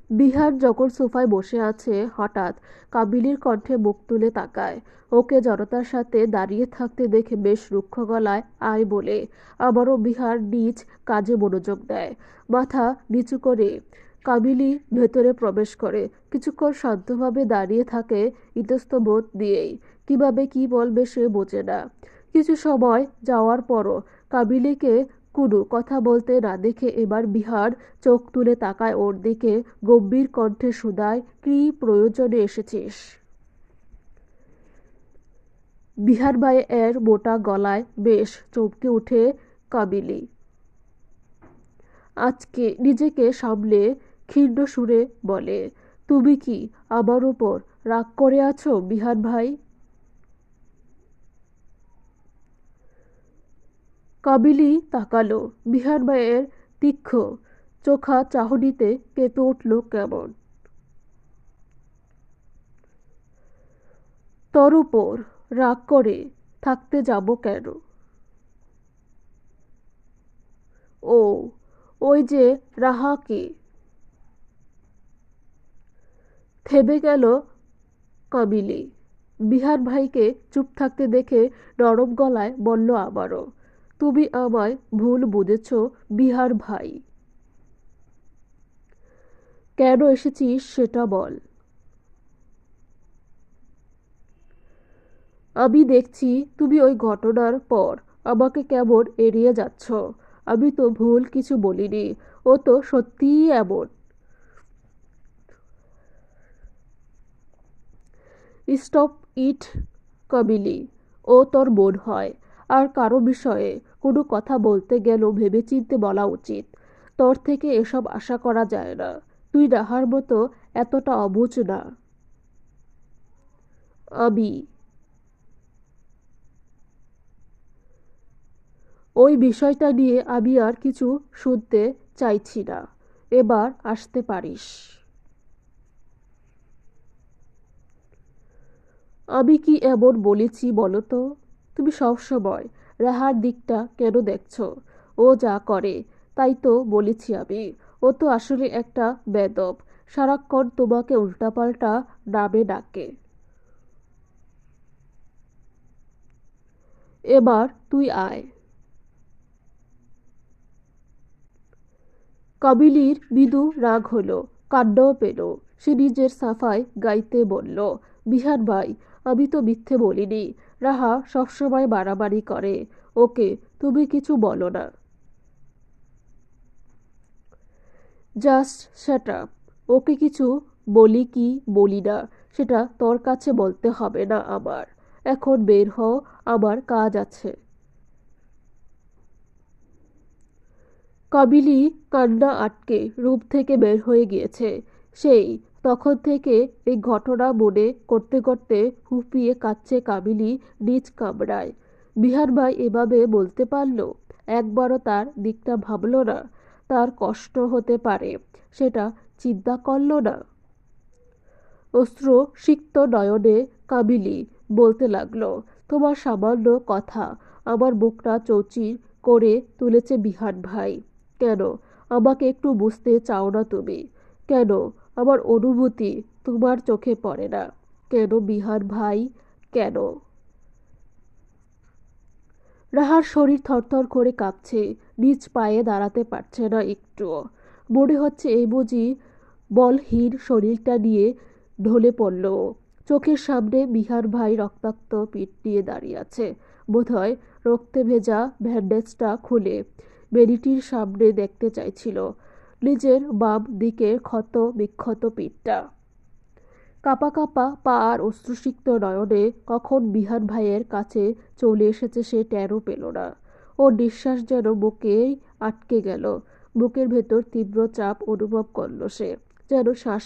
বিহার যখন সোফায় বসে আছে, হঠাৎ কাবিলির কণ্ঠে মুখ তুলে তাকায়। ওকে জড়তার সাথে দাঁড়িয়ে থাকতে দেখে বেশ রুক্ষ গলায় আয় বলে আবারও বিহার নিজ কাজে মনোযোগ দেয়। মাথা নিচু করে কাবিলি ভেতরে প্রবেশ করে। কিছুক্ষণ শান্তভাবে দাঁড়িয়ে থাকে, ইতস্তত দিয়েই। কিভাবে কি বলবে সে বোঝে না। কিছু সময় যাওয়ার পরও কাবিলিকে কোনো কথা বলতে না দেখে এবার বিহার চোখ তুলে তাকায় ওর দিকে, গম্ভীর কণ্ঠে শুধায়, কি প্রয়োজনে এসেছিস? বিহার ভাই এর মোটা গলায় বেশ চমকে উঠে কাবিলি। আজকে নিজেকে সামলে ক্ষীণ সুরে বলে, তুমি কি আমার উপর রাগ করে আছো বিহার ভাই? কাবিলি তাকালো। বিহার ভাইয়ের তীক্ষ্ণ চোখা চাহনিতে কেঁপে উঠল কেমন। তোর উপর রাগ করে থাকতে যাব কেন? ও, ওই যে রাহাকে। থেমে গেল কাবিলি। বিহার ভাইকে চুপ থাকতে দেখে নরম গলায় বলল আবারও, তুমি আমায় ভুল বুঝেছ বিহার ভাই। কেন এসেছিস সেটা বল। আমি দেখছি তুমি ওই ঘটনার পর আমাকে কেমন এড়িয়ে যাচ্ছ। আমি তো ভুল কিছু বলিনি, ও তো সত্যিই এমন। Stop it কাবিলি। ও তোর বোন হয়, আর কারো বিষয়ে কোনো কথা বলতে গেলেও ভেবেচিন্তে বলা উচিত। তোর থেকে এসব আশা করা যায় না। তুই রাহার মতো এতটা অবুঝ না। আমি ওই বিষয়টা নিয়ে আমি আর কিছু শুনতে চাইছি না। এবার আসতে পারিস। আমি কি এমন বলেছি বলো তো? তুমি সবসময় রাহার দিকটা কেন দেখছো? ও যা করে তাই তো বলেছি আমি। ও তো আসলে একটা বেদব, সারাক্ষণ তোমাকে উল্টাপাল্টা নামে ডাকে। এবার তুই আয়। কাবিলির মৃদু রাগ হলো, কান্নাও পেল। সে নিজের সাফাই গাইতে বলল, বিহান ভাই, আমি তো মিথ্যে বলিনি। রাহা সবসময় বাড়াবাড়ি করে। ওকে তুমি কিছু বলো না। Just shut up. ওকে কিছু বলি কি বলি না সেটা তোর কাছে বলতে হবে না আমার। এখন বের হ, আমার কাজ আছে। কাবিলি কান্না আটকে রুম থেকে বের হয়ে গিয়েছে। সেই তখন থেকে এই ঘটনা মনে করতে করতে ফুঁপিয়ে কাঁদছে কাবিলি নিজ কামরায়। বিহার ভাই এভাবে বলতে পারল? একবারও তার দিকটা ভাবল না? তার কষ্ট হতে পারে সেটা চিন্তা করল না? অশ্রু সিক্ত নয়নে কাবিলি বলতে লাগলো, তোমার সামান্য কথা আমার বুকটা চৌচির করে তুলেছে বিহান ভাই। কেন আমাকে একটু বুঝতে চাও না তুমি? কেন আমার অনুভূতি তোমার চোখে পড়ে না? কেন বিহান ভাই, কেন? রাহার শরীর থরথর করে কাঁপছে, নিজ পায়ে দাঁড়াতে পারছে না একটুও। মনে হচ্ছে এই বুঝি বলহীন শরীরটা নিয়ে ঢলে পড়ল ও। চোখের সামনে বিহার ভাই রক্তাক্ত পিঠ নিয়ে দাঁড়িয়ে আছে। বোধহয় রক্তে ভেজা ব্যান্ডেজটা খুলে মেয়েটির সামনে দেখতে চাইছিল নিজের বাম দিকের ক্ষত বিক্ষত পিঠটা। কাঁপা কাঁপা পা আর অশ্রুসিক্ত নয়নে কখন বিহান ভাইয়ের কাছে চলে এসেছে সে টেরও পেল না। ওর নিঃশ্বাস যেন বুকেই আটকে গেল। বুকের ভেতর তীব্র চাপ অনুভব করল সে, যেন শ্বাস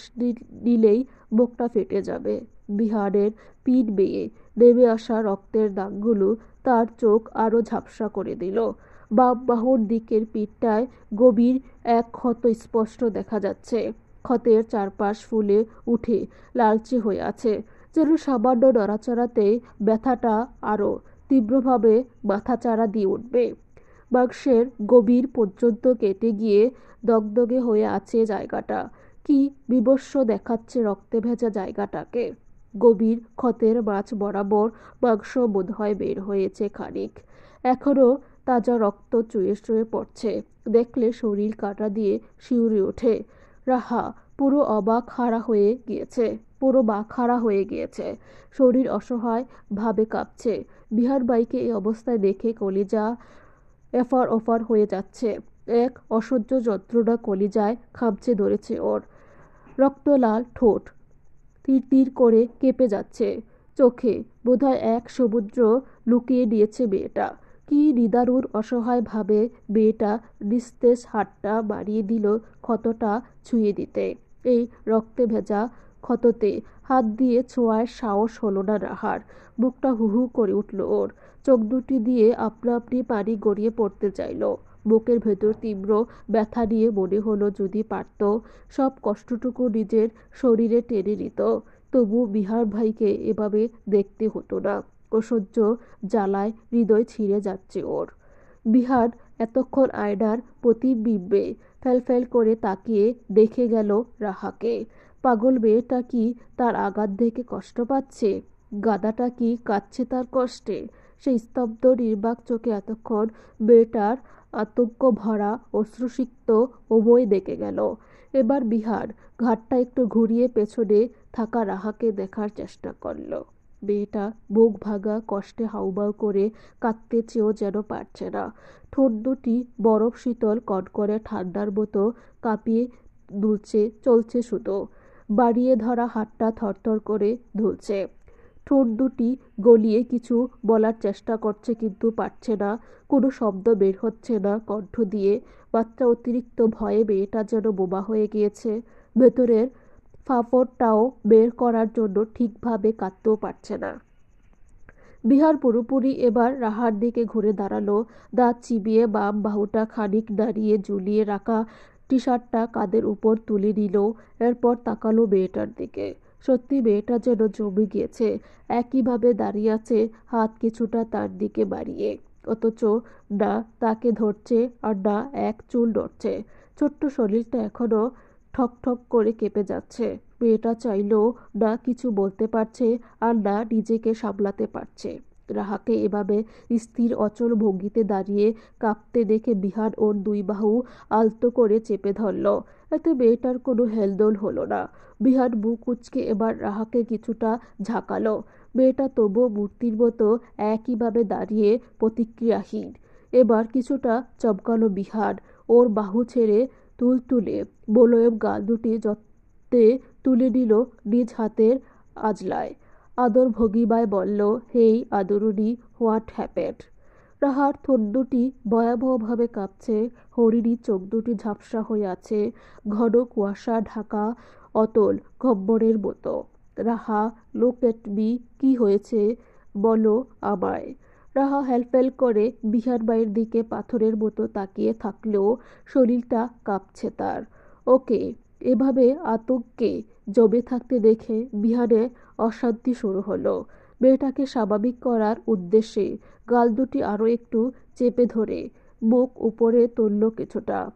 নিলেই বুকটা ফেটে যাবে। বিহানের পিঠ বেয়ে নেমে আসা রক্তের দাগগুলো তার চোখ আরো ঝাপসা করে দিল। বাম বাহুর দিকের পিঠটায় গভীর এক ক্ষত স্পষ্ট দেখা যাচ্ছে। ক্ষতের চারপাশ ফুলে উঠে লালচে হয়ে আছে, যেন সামান্য নড়াচড়াতেই ব্যথাটা আরো তীব্রভাবে মাথাচাড়া দিয়ে উঠবে। মাংসের গভীর পর্যন্ত কেটে গিয়ে দগদগে হয়ে আছে জায়গাটা। কি বিভৎস দেখাচ্ছে রক্তে ভেজা জায়গাটাকে। গভীর ক্ষতের মাঝ বরাবর মাংস বোধহয় বের হয়েছে খানিক। এখনো তাজা রক্ত চুয়ে চুয়ে পড়ছে। দেখলে শরীর কাঁটা দিয়ে শিউরে ওঠে। রাহা পুরো বাকহারা হয়ে গিয়েছে। শরীর অসহায় ভাবে কাঁপছে। বিহারবাইকে এই অবস্থায় দেখে কলিজা এফার ওফার হয়ে যাচ্ছে। এক অসহ্য যন্ত্রণা কলিজায় খামচে ধরেছে ওর। রক্তলাল ঠোঁট তীর তীর করে কেঁপে যাচ্ছে। চোখে বোধহয় এক সমুদ্র লুকিয়ে দিয়েছে মেয়েটা। কি নিদারুণ অসহায় ভাবে মেয়েটা নিস্তেজ হাতটা বাড়িয়ে দিল ক্ষতটা ছুঁয়ে দিতে। এই রক্তে ভেজা ক্ষততে হাত দিয়ে ছোঁয়ার সাহস হলো না রাহার। বুকটা হু হু করে উঠল ওর। চোখ দুটি দিয়ে আপনা আপনি পানি গড়িয়ে পড়তে চাইল। বুকের ভেতর তীব্র ব্যথা নিয়ে মনে হলো যদি পারত সব কষ্টটুকু নিজের শরীরে টেনে নিত। তবু বিহার ভাইকে এভাবে দেখতে হতো না। অসহ্য জ্বালায় হৃদয় ছিঁড়ে যাচ্ছে ওর। বিহার এতক্ষণ আয়নার প্রতিবিম্বে ফ্যালফ্যাল করে তাকিয়ে দেখে গেল রাহাকে। পাগল মেয়েটা কি তার আঘাত দেখে কষ্ট পাচ্ছে? গাদাটা কি কাঁদছে তার কষ্টে? সেই স্তব্ধ নির্বাক চোখে এতক্ষণ মেয়েটার আতঙ্ক ভরা অশ্রুসিক্ত উভয় দেখে গেল। এবার বিহার ঘাটটা একটু ঘুরিয়ে পেছনে থাকা রাহাকে দেখার চেষ্টা করল। মেয়েটা বুক ভাঙা কষ্টে হাউমাউ করে কাঁদতে চেয়েও যেন পারছে না। ঠোঁট দুটি বরফ শীতল কনকনে ঠান্ডার মতো কাঁপিয়ে চলছে শুধু। বাড়িয়ে ধরা হাতটা থরথর করে দুলছে। ঠোঁট দুটি গলিয়ে কিছু বলার চেষ্টা করছে কিন্তু পারছে না। কোনো শব্দ বের হচ্ছে না কণ্ঠ দিয়ে। মাত্রা অতিরিক্ত ভয়ে মেয়েটা যেন বোবা হয়ে গিয়েছে। ভেতরের ফাঁপড়টাও বের করার জন্য ঠিকভাবে কাঁদতেও পারছে না। বিহার পুরোপুরি এবার রাহার দিকে ঘুরে দাঁড়ালো। দাঁত চিবিয়ে বাম বাহুটা খানিক নাড়িয়ে ঝুলিয়ে রাখা টি-শার্টটা কাঁধের উপর তুলে নিল। এরপর তাকালো মেয়েটার দিকে। সত্যি মেয়েটা যেন জমে গিয়েছে। একইভাবে দাঁড়িয়ে আছে, হাত কিছুটা তার দিকে বাড়িয়ে। অথচ না তাকে ধরছে আর না এক চুল নড়ছে। ছোট্ট শরীরটা এখনো ঠক ঠক করে কেঁপে যাচ্ছে। মেয়েটা চাইলেও না কিছু বলতে পারছে আর না নিজেকে সামলাতে পারছে। রাহাকে এভাবে স্থির অচল ভঙ্গিতে দাঁড়িয়ে কাঁপতে দেখে বিহার ওর দুই বাহু আলতো করে চেপে ধরল। এতে মেয়েটার কোনো হেলদোল হলো না। বিহার বুক কুঁচকে এবার রাহাকে কিছুটা ঝাঁকালো। মেয়েটা তবুও মূর্তির মতো একইভাবে দাঁড়িয়ে প্রতিক্রিয়াহীন। এবার কিছুটা চমকালো বিহার। ওর বাহু ছেড়ে তুলতুলে মোলায়েম গাল দুটি যত্নে তুলে নিল নিজ হাতের আজলায়। আদর ভঙ্গিমায় বলল, হেই আদরুনি, হোয়াট হ্যাপেন্ড? রাহার ঠোঁট দুটি ভয়াবহভাবে কাঁপছে। হরিণী চোখ দুটি ঝাপসা হয়ে আছে, ঘন কুয়াশা ঢাকা অতল গহ্বরের মতো। রাহা, লুক এট মি। কি হয়েছে বলো আমায়। রাহা হেলফেল করে বিহার বাইয়ের দিকে পাথরের মতো তাকিয়ে থাকলেও শরীরটা কাঁপছে তার। ওকে এভাবে আতঙ্কে জমে থাকতে দেখে বিহারে অশান্তি শুরু হলো। মেয়েটাকে স্বাভাবিক করার উদ্দেশ্যে গাল দুটি আরও একটু চেপে ধরে মুখ উপরে তুলল কিছুটা।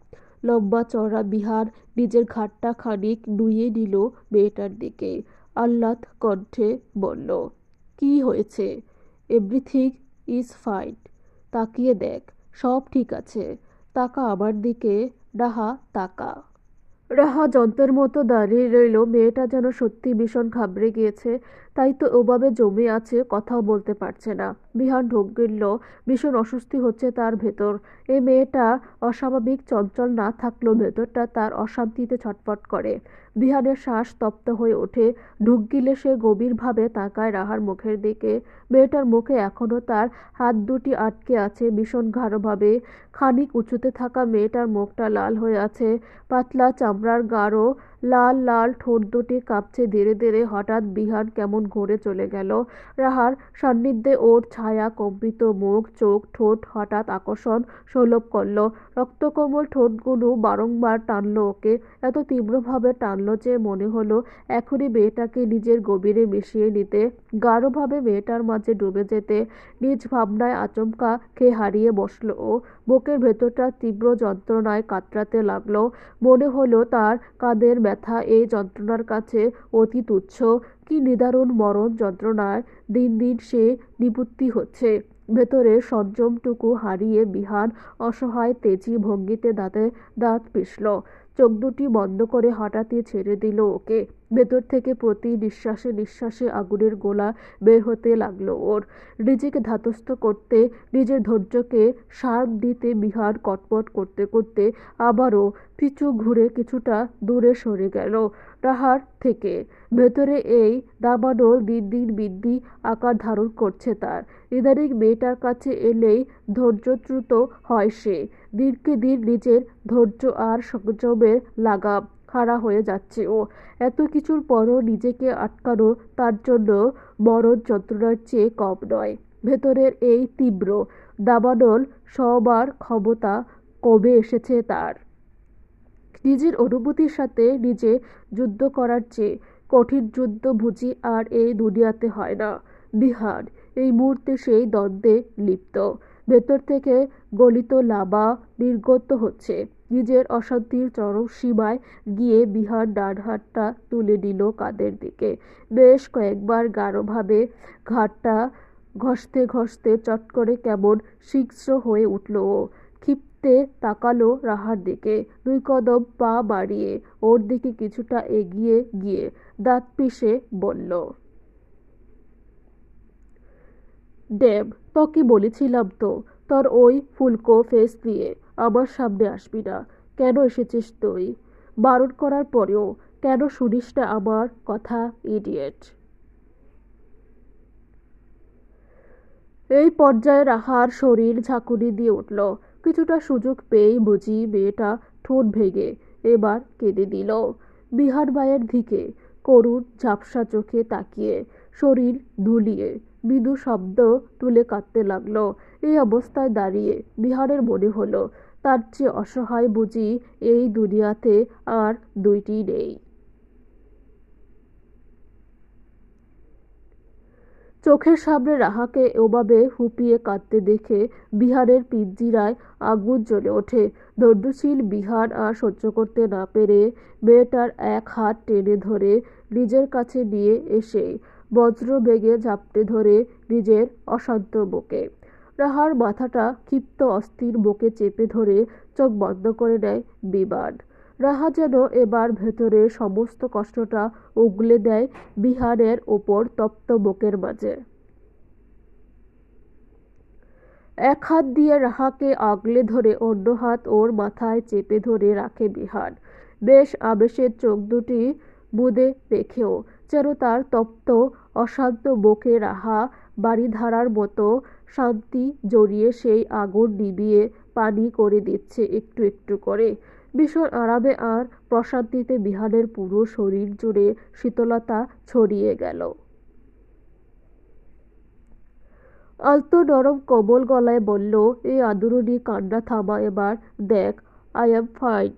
লম্বা চওড়া বিহার নিজের ঘাড়টা খানিক নুইয়ে নিল মেয়েটার দিকে। আহ্লাদ কণ্ঠে বলল, কি হয়েছে? Everything is fine. তাকিয়ে দেখ, সব ঠিক আছে। তাকা আমার দিকে। রাহা, তাকা। রাহা যন্ত্রের মতো দাঁড়িয়ে রইল। মেয়েটা যেন সত্যি ভীষণ ঘাবড়ে গিয়েছে। তাই তো ওভাবে জমে আছে, কথাও বলতে পারছে না। বিহার ঢোক গিলল। ভীষণ অস্বস্তি হচ্ছে তার ভেতর। এই মেয়েটা অস্বাভাবিক চঞ্চল না থাকলেও ভেতরটা তার অশান্তিতে ছটফট করে। বিহারের শ্বাস তপ্ত হয়ে ওঠে। ঢুক গিলে সে গভীরভাবে তাকায় রাহার মুখের দিকে। মেয়েটার মুখে এখনো তার হাত দুটি আটকে আছে ভীষণ গাঢ়ভাবে। খানিক উঁচুতে থাকা মেয়েটার মুখটা লাল হয়ে আছে। পাতলা চামড়ার গাঢ় লাল লাল ঠোঁট দুটি কাঁপছে ধীরে ধীরে। হঠাৎ বিহার কেমন ঘুরে চলে গেল। রাহার সান্নিধ্যে ওর ছায়া কম্পিত মুখ, চোখ, ঠোঁট হঠাৎ আকর্ষণ সুলভ করল। রক্তকোমল ঠোঁটগুলো বারংবার টানল ওকে। এত তীব্রভাবে টানল যে মনে হলো এখনই মেয়েটাকে নিজের গভীরে মিশিয়ে নিতে, গাঢ়ভাবে মেয়েটার মাঝে ডুবে যেতে। নিজ ভাবনায় আচমকা খেয়ে হারিয়ে বসল ও। বুকের ভেতরটা তীব্র যন্ত্রণায় কাতরাতে লাগলো। মনে হলো তার কাঁধের ব্যথা এই যন্ত্রণার কাছে অতি তুচ্ছ। কি নিদারুণ মরণ যন্ত্রণায় দিন দিন সে নিপুত্তি হচ্ছে। ভেতরে সংযমটুকু হারিয়ে বিহান অসহায় তেজি ভঙ্গিতে দাঁতে দাঁত পিষল। চোখ দুটি বন্ধ করে হঠাৎই ছেড়ে দিল ওকে। ভেতর থেকে প্রতি নিঃশ্বাসে নিঃশ্বাসে আগুনের গোলা বের হতে লাগলো ওর। নিজেকে ধাতস্থ করতে, নিজের ধৈর্যকে শার্প দিতে বিহান কটমট করতে করতে আবারও পিছু ঘুরে কিছুটা দূরে সরে গেল রাহার থেকে। ভেতরে এই দাবানল দিন দিন বৃদ্ধি আকার ধারণ করছে তার। ইদানিং মেয়েটার কাছে এলেই ধৈর্যচ্যুত হয় সে। দিনকে দিন নিজের ধৈর্য আর সংযমের লাগাম হারা হয়ে যাচ্ছে ও। এত কিছুর পরও নিজেকে আটকানো তার জন্য মরণ যন্ত্রণার চেয়ে কম নয়। ভেতরের এই তীব্র দাবানল সবার ক্ষমতা কমে এসেছে তার। নিজের অনুভূতির সাথে নিজে যুদ্ধ করার চেয়ে কঠিন যুদ্ধ বুঝি আর এই দুনিয়াতে হয় না। বিহান এই মুহূর্তে সেই দ্বন্দ্বে লিপ্ত। ভেতর থেকে গলিত লাভা নির্গত হচ্ছে। নিজের অশান্তির চরম সীমায় গিয়ে বিহান ডান হাতটা তুলে নিল কাঁধের দিকে। বেশ কয়েকবার গাঢ়ভাবে ঘাড়টা ঘষতে ঘষতে চট করে কেমন হিংস্র হয়ে উঠল ও। ক্ষিপ্তে তাকালো রাহার দিকে। 2 কদম পা বাড়িয়ে ওর দিকে কিছুটা এগিয়ে গিয়ে দাঁত পিষে বলল, ডেভ, তোকে বলেছিলাম তো তোর ওই ফুলকো ফেস নিয়ে আমার সামনে আসবি না। কেন এসেছিস তুই? বারণ করার পরেও কেন শুনিস না আমার কথা, ইডিয়েট? এই পর্যায়ে রাহার শরীর ঝাঁকুনি দিয়ে উঠল। কিছুটা সুযোগ পেয়েই বুঝি মেয়েটা ঠোঁট ভেঙে এবার কেঁদে দিল বিহান মায়ের দিকে করুণ ঝাপসা চোখে তাকিয়ে, শরীর ধুলিয়ে মৃদু শব্দ তুলে কাঁদতে লাগলো। এই অবস্থায় দাঁড়িয়ে বিহানের মনে হলো তার চেয়ে অসহায় বুঝি এই দুনিয়াতে আর দুইটি নেই। চোখের সামনে রাহাকে ওভাবে হুপিয়ে কাঁদতে দেখে বিহানের পিঞ্জিরায় আগুন জ্বলে ওঠে। ধৈর্যশীল বিহান আর সহ্য করতে না পেরে মেয়েটার এক হাত টেনে ধরে নিজের কাছে নিয়ে এসে বজ্রবেগে ঝাপটে ধরে নিজের অশান্ত বুকে। রাহার মাথাটা ক্ষিপ্ত অস্থির বুকে চেপে ধরে চোখ বন্ধ করে নেয় বিমান। রাহা যেন এবার ভেতরের সমস্ত কষ্টটা উগলে দেয় বিহানের ওপর তপ্ত বুকের মাঝে। এক হাত দিয়ে রাহাকে আগলে ধরে অন্য হাত ওর মাথায় চেপে ধরে রাখে বিহান। বেশ আবেশের চোখ দুটি বুঁদে রেখেও যেন তার তপ্ত অশান্ত বুকে রাহা বাড়িধারার মতো শান্তি জড়িয়ে সেই আগুন নিভিয়ে পানি করে দিচ্ছে একটু একটু করে। ভীষণ আরামে আর প্রশান্তিতে বিহানের পুরো শরীর জুড়ে শীতলতা ছড়িয়ে গেল। আলতো নরম কোমল গলায় বলল, এই আদুরনি কান্না থামা এবার, দেখ আই অ্যাম ফাইন।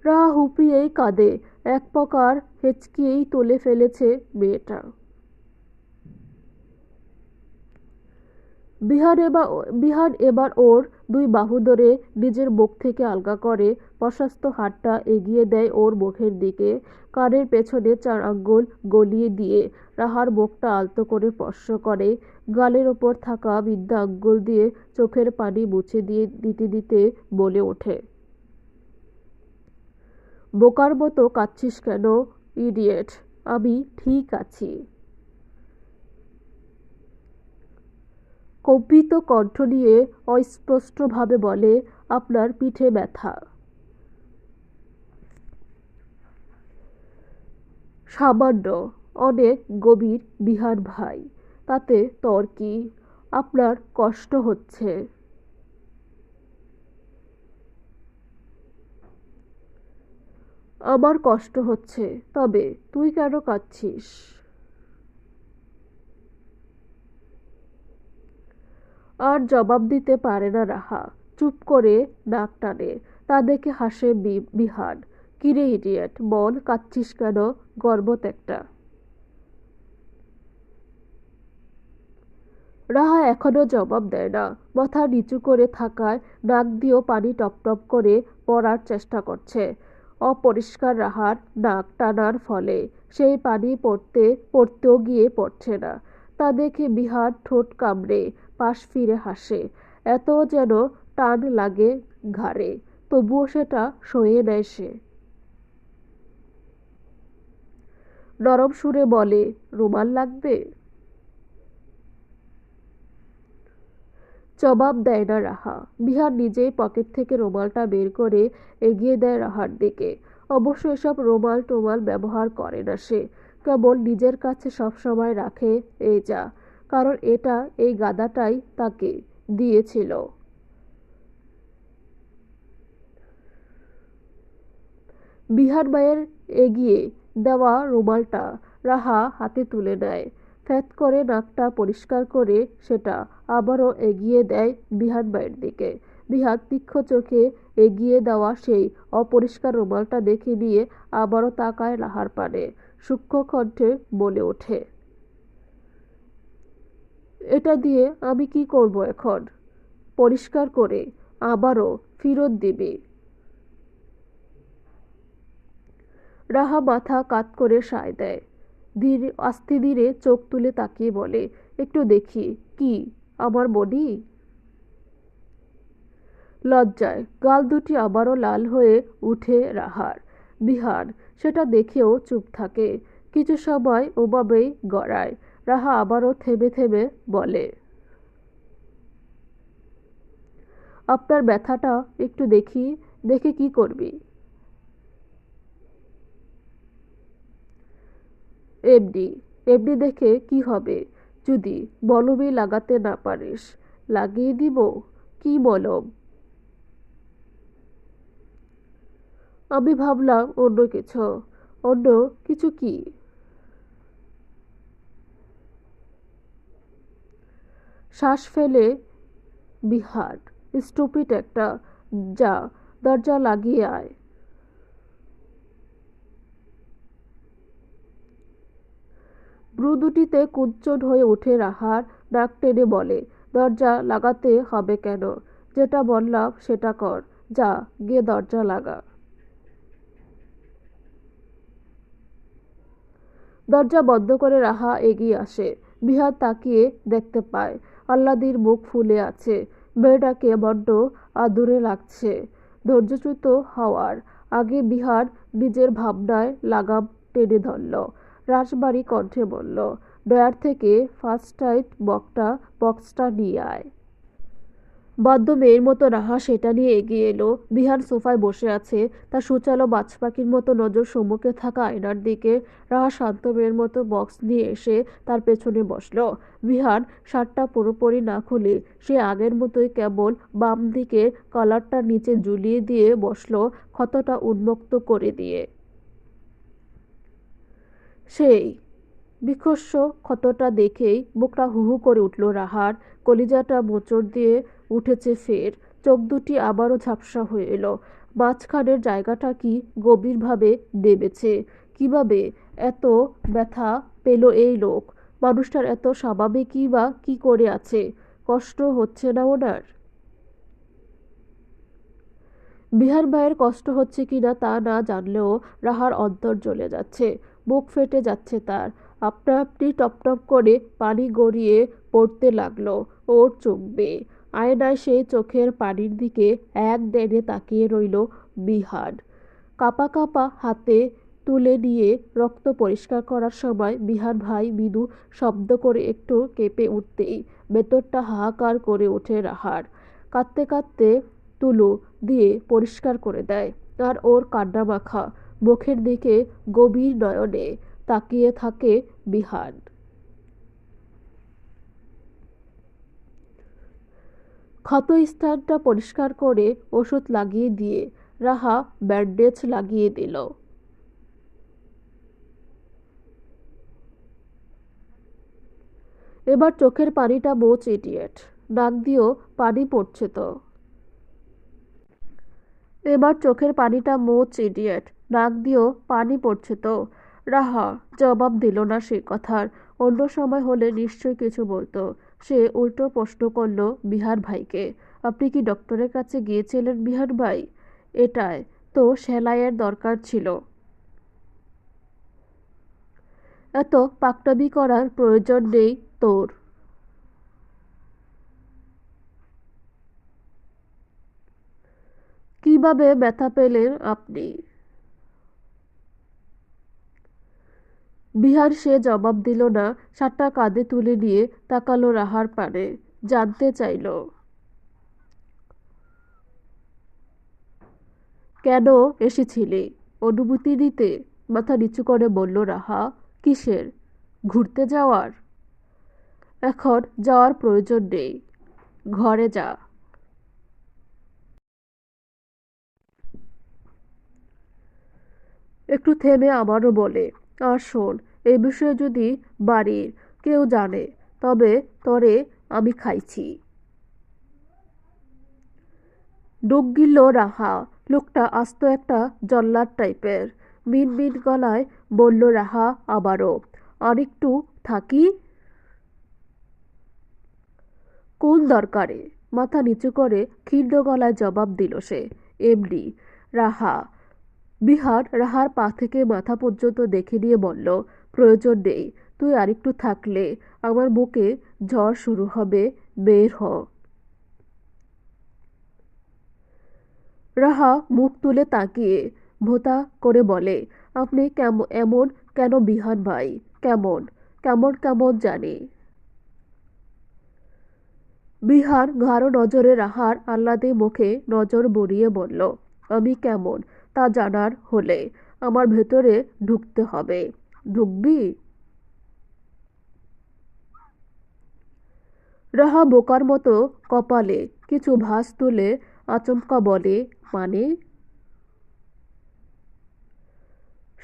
রাহা হুপিয়েই কাঁদে। এক প্রকার হেঁচকিয়েই তুলে ফেলেছে মেয়েটা। বিহান এবার ওর 2 বাহু ধরে নিজের বুক থেকে আলগা করে প্রশস্ত হাতটা এগিয়ে দেয় ওর মুখের দিকে। কানের পেছনে 4 আঙ্গুল গলিয়ে দিয়ে রাহার মুখটা আলতো করে স্পর্শ করে। গালের ওপর থাকা বিদ্ধা আঙ্গুল দিয়ে চোখের পানি মুছে দিতে দিতে বলে ওঠে, বোকার মতো কাঁদছিস কেন, ইডিয়েট? আমি ঠিক আছি। কম্পিত কণ্ঠ নিয়ে অস্পষ্টভাবে বলে, আপনার পিঠে ব্যথা? সামান্য, অনেক গভীর বিহান ভাই। তাতে তোর কি? আপনার কষ্ট হচ্ছে? আমার কষ্ট হচ্ছে, তবে তুই কেন কাঁদছিস? আর জবাব দিতে পারে না রাহা। চুপ করে নাক টানে। তা দেখে হাসে বিহান। কিরে ইডিয়েট, বল কাঁদছিস কেন? গর্বত একটা। রাহা এখনো জবাব দেয় না। মাথা নিচু করে থাকায় নাক দিয়েও পানি টপ টপ করে পড়ার চেষ্টা করছে। অপরিষ্কার রাহার নাক টানার ফলে সেই পানি পড়তেও গিয়ে পড়ছে না। তা দেখে বিহার ঠোঁট কামড়ে পাশ ফিরে হাসে। এত যেন টান লাগে ঘাড়ে, তবুও সেটা সয়ে নেয় সে। নরম সুরে বলে, রুমাল লাগবে? জবাব দেয় না রাহা। বিহার নিজেই পকেট থেকে রুমালটা বের করে এগিয়ে দেয় রাহার দিকে। অবশ্য এসব রুমাল টোমাল ব্যবহার করে না সে, কেবল নিজের কাছে সবসময় রাখে এই যা। কারণ এটা এই গাদাটাই তাকে দিয়েছিল। বিহার মায়ের এগিয়ে দেওয়া রুমালটা রাহা হাতে তুলে নেয়। ফ্যাত করে নাকটা পরিষ্কার করে সেটা আবারও এগিয়ে দেয় বিহার মায়ের দিকে। বিহার তীক্ষ্ণ চোখে এগিয়ে দেওয়া সেই অপরিষ্কার রুমালটা দেখে নিয়ে আবারও তাকায় রাহার পানে। সূক্ষ্ম কণ্ঠে বলে ওঠে, এটা দিয়ে আমি কি করব এখন? পরিষ্কার করে আবারও ফেরত দিবি? রাহা মাথা কাত করে সায় দেয়। আস্তে ধীরে চোখ তুলে তাকিয়ে বলে, একটু দেখি। কি, আমার বডি? লজ্জায় গাল দুটি আবারও লাল হয়ে উঠে রাহার। বিহার সেটা দেখেও চুপ থাকে। কিছু সময় ওভাবেই গড়ায়। রাহা আবারও থেমে থেমে বলে, আপনার ব্যথাটা একটু দেখি। দেখে কি করবি? এমনি। এমনি দেখে কি হবে? যদি মলমই লাগাতে না পারিস, লাগিয়ে দিব। কি মলম? আমি ভাবলাম অন্য কিছু। অন্য কিছু কি? শ্বাস ফেলে বিহার, স্টুপিড একটা, যা দরজা লাগিয়ে আয়। ভ্রু দুটিতে কুঞ্চন হয়ে ওঠে রাহার। নাক টেনে বলে, দরজা লাগাতে হবে কেন? যেটা বললাম সেটা কর। যা গিয়ে দরজা লাগা। দরজা বন্ধ করে রাহা এগিয়ে আসে। বিহার তাকিয়ে দেখতে পায় আহ্লাদির মুখ ফুলে আছে। মেয়েটাকে বড্ড আদুরে লাগছে। ধৈর্যচ্যুত হওয়ার আগে বিহার নিজের ভাবনায় লাগাম টেনে ধরল। রাশবাড়ি কণ্ঠে বলল, ড্রয়ার থেকে ফার্স্ট টাইট বক্সটা নিয়ে আয়। বাধ্য মেয়ের মতো রাহা সেটা নিয়ে এগিয়ে এলো। বিহান সোফায় বসে আছে, তার সুচালো বাজ পাখির মতো নজর সম্মুখে থাকা আয়নার দিকে। রাহা শান্ত মেয়ের মতো বক্স নিয়ে এসে তার পেছনে বসলো। বিহান শার্টটা পুরোপুরি না খুলে সে আগের মতোই কেবল বাম দিকের কলারটা নিচে ঝুলিয়ে দিয়ে বসলো, ক্ষতটা উন্মুক্ত করে দিয়ে। সেই বিকস্য ক্ষতটা দেখেই বুকটা হুহু করে উঠল রাহার। কলিজাটা মোচড় দিয়ে উঠেছে ফের। চোখ দুটি আবারও ঝাপসা হয়ে এলো। মাঝখানের জায়গাটা কি গভীরভাবে দেবেছে। কিভাবে এত ব্যথা পেল এই লোক? মানুষটার এত স্বাভাবিকই বা কি করে আছে? কষ্ট হচ্ছে না ওনার? বিহার ভাইয়ের কষ্ট হচ্ছে কিনা তা না জানলেও রাহার অন্তর জ্বলে যাচ্ছে, বুক ফেটে যাচ্ছে তার। আপনা আপনি টপ টপ করে পানি গড়িয়ে পড়তে লাগলো ওর চোখ বেয়ে। আয়নায় সেই চোখের পানির দিকে এক দেনে তাকিয়ে রইল বিহার। কাঁপা কাঁপা হাতে তুলে নিয়ে রক্ত পরিষ্কার করার সময় বিহার ভাই মৃদু শব্দ করে একটু কেঁপে উঠতেই ভেতরটা হাহাকার করে ওঠে রাহার। কাঁদতে কাঁদতে তুলো দিয়ে পরিষ্কার করে দেয়। আর ওর কান্নামাখা মুখের দিকে গভীর নয়নে তাকিয়ে থাকে বিহান। ক্ষত স্থানটা পরিষ্কার করে ওষুধ লাগিয়ে দিয়ে রাহা ব্যান্ডেজ লাগিয়ে দিল। এবার চোখের পানিটা মোচ ইডিয়েট। নাক দিয়েও পানি পড়ছে তো। এবার চোখের পানিটা মোচ ইডিয়েট। নাক দিয়েও পানি পড়ছে তো। রাহা জবাব দিল না সে কথার। অন্য সময় হলে নিশ্চয়ই কিছু বলতো। সে উল্টো প্রশ্ন করল বিহার ভাইকে। আপনি কি ডক্টরের কাছে গিয়েছিলেন বিহার ভাই? এটায় তো সেলাইয়ের দরকার ছিল। এত পাকড়ামি করার প্রয়োজন নেই তোর। কিভাবে ব্যথা পেলেন আপনি? বিহার সে জবাব দিল না, শার্টটা কাঁধে তুলে নিয়ে তাকালো রাহার পানে। জানতে চাইল, কেন এসেছিলি? অনুমতি নিতে? মাথা নিচু করে বলল রাহা। কিসের? ঘুরতে যাওয়ার? এখন যাওয়ার প্রয়োজন নেই, ঘরে যা। একটু থেমে আবারও বলে, আর শোন, এই বিষয়ে যদি বাড়ির কেউ জানে তবে তরে আমি খাইছি। ডুব গিলল রাহা। লোকটা আস্ত একটা জল্লাদ টাইপের। মিনমিন গলায় বলল রাহা আবারও, আর একটু থাকি? কোন দরকারে? মাথা নিচু করে ক্ষীণ গলায় জবাব দিল সে। এমনি। রাহা। বিহার রাহার পা থেকে মাথা পর্যন্ত দেখে নিয়ে বলল, প্রয়োজন নেই। তুই আরেকটু থাকলে আমার বুকে ঝড় শুরু হবে। বের হ। রাহা মুখ তুলে তাকিয়ে ভোঁতা করে বলে, আপনি এমন কেন বিহান ভাই? কেমন কেমন কেমন জানি। বিহার গাঢ় নজরে রাহার আহ্লাদে মুখে নজর বুলিয়ে বলল, আমি কেমন তা জানার হলে আমার ভেতরে ঢুকতে হবে। ঢুকবি? রাহা বোকার মতো কপালে কিছু ভাঁজ তুলে আচমকা বলে, মানে?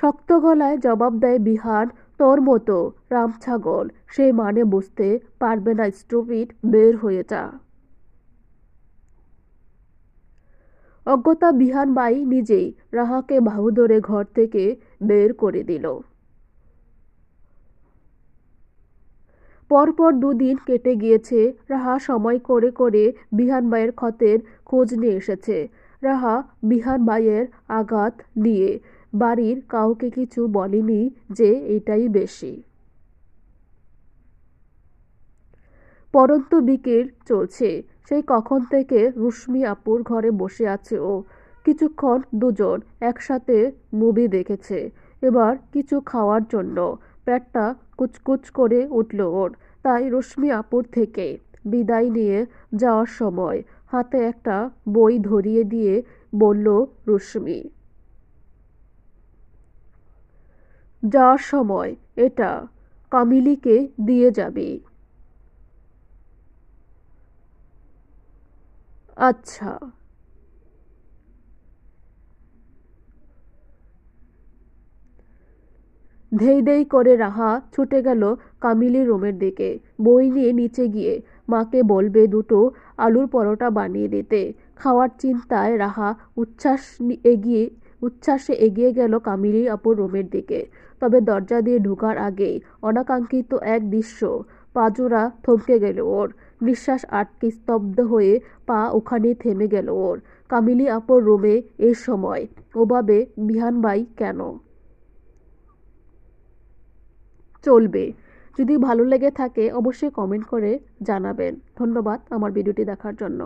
শক্ত গলায় জবাব দেয় বিহার, তোর মতো রামছাগল সে মানে বুঝতে পারবে না স্টুপিড, বের হয়ে যা। অজ্ঞতা বিহান বাই নিজেই রাহাকে বাহু ধরে ঘর থেকে বের করে দিল। পরপর দুদিন কেটে গিয়েছে। রাহা সময় করে করে বিহান বাইয়ের ক্ষতের খোঁজ নিয়ে এসেছে। রাহা বিহান বাইয়ের আঘাত নিয়ে বাড়ির কাউকে কিছু বলেনি যে এটাই বেশি। পরন্ত বিকেল চলছে। সেই কখন থেকে রুশ্মি আপুর ঘরে বসে আছে ও। কিছুক্ষণ দুজন একসাথে মুভি দেখেছে। এবার কিছু খাওয়ার জন্য পেটটা কুচকুচ করে উঠল ওর। তাই রুশ্মি আপুর থেকে বিদায় নিয়ে যাওয়ার সময় হাতে একটা বই ধরিয়ে দিয়ে বলল রুশ্মি, যাওয়ার সময় এটা কামিলীকে দিয়ে যাবি। আচ্ছা। ধেই ধেই করে রাহা ছুটে গেল কামিলীর রুমের দিকে। বই নিয়ে নিচে গিয়ে মাকে বলবে দুটো আলুর পরোটা বানিয়ে দিতে। খাওয়ার চিন্তায় রাহা উচ্ছ্বাসে এগিয়ে গেল কামিলী আপুর রুমের দিকে। তবে দরজা দিয়ে ঢোকার আগেই অনাকাঙ্ক্ষিত এক দৃশ্য পাজোড়া থমকে গেল ওর। নিঃশ্বাস আটকে স্তব্ধ হয়ে পা ওখানেই থেমে গেল ওর। কামিলী আপুর রুমে এই সময় ওভাবে বিহানবাই কেন? চলবে। যদি ভালো লেগে থাকে অবশ্যই কমেন্ট করে জানাবেন। ধন্যবাদ আমার ভিডিওটি দেখার জন্য।